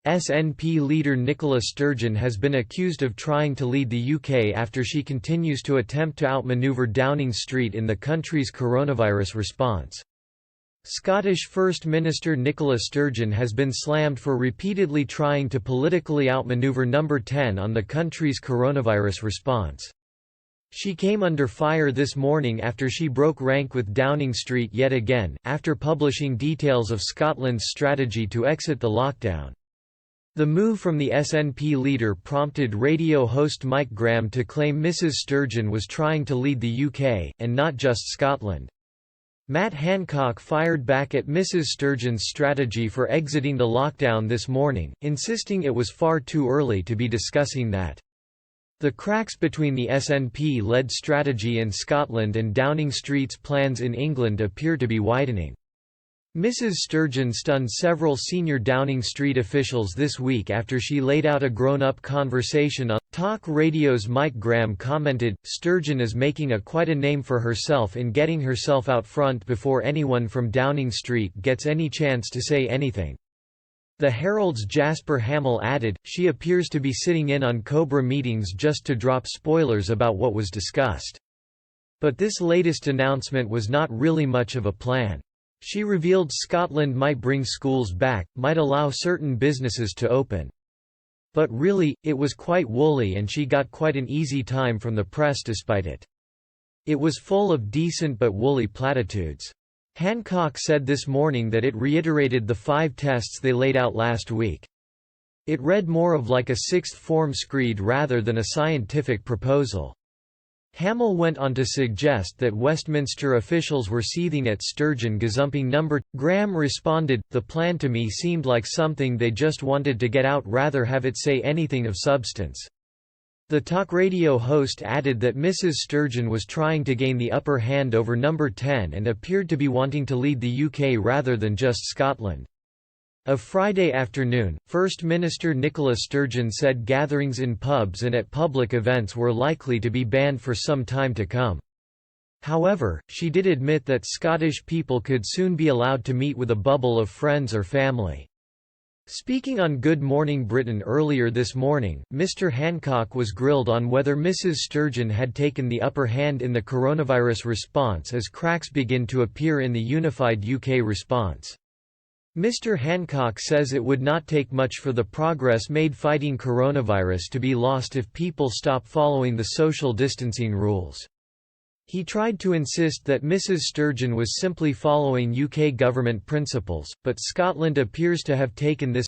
SNP leader Nicola Sturgeon has been accused of trying to lead the UK after she continues to attempt to outmaneuver Downing Street in the country's coronavirus response. Scottish First Minister Nicola Sturgeon has been slammed for repeatedly trying to politically outmaneuver Number 10 on the country's coronavirus response. She came under fire this morning after she broke rank with Downing Street yet again, after publishing details of Scotland's strategy to exit the lockdown. The move from the SNP leader prompted radio host Mike Graham to claim Mrs Sturgeon was trying to lead the UK, and not just Scotland. Matt Hancock fired back at Mrs Sturgeon's strategy for exiting the lockdown this morning, insisting it was far too early to be discussing that. The cracks between the SNP-led strategy in Scotland and Downing Street's plans in England appear to be widening. Mrs Sturgeon stunned several senior Downing Street officials this week after she laid out a grown-up conversation on Talk Radio's Mike Graham commented, "Sturgeon is making quite a name for herself in getting herself out front before anyone from Downing Street gets any chance to say anything." The Herald's Jasper Hamill added, "She appears to be sitting in on Cobra meetings just to drop spoilers about what was discussed." But this latest announcement was not really much of a plan. She revealed Scotland might bring schools back, might allow certain businesses to open. But really, it was quite woolly and she got quite an easy time from the press despite it. It was full of decent but woolly platitudes. Hancock said this morning that it reiterated the 5 tests they laid out last week. It read more of like a sixth form screed rather than a scientific proposal. Hamill went on to suggest that Westminster officials were seething at Sturgeon gazumping number. Graham responded, "The plan to me seemed like something they just wanted to get out rather have it say anything of substance." The talk radio host added that Mrs Sturgeon was trying to gain the upper hand over Number 10 and appeared to be wanting to lead the UK rather than just Scotland. Of Friday afternoon, First Minister Nicola Sturgeon said gatherings in pubs and at public events were likely to be banned for some time to come. However, she did admit that Scottish people could soon be allowed to meet with a bubble of friends or family. Speaking on Good Morning Britain earlier this morning, Mr Hancock was grilled on whether Mrs Sturgeon had taken the upper hand in the coronavirus response as cracks begin to appear in the unified UK response. Mr Hancock says it would not take much for the progress made fighting coronavirus to be lost if people stop following the social distancing rules. He tried to insist that Mrs Sturgeon was simply following UK government principles, but Scotland appears to have taken this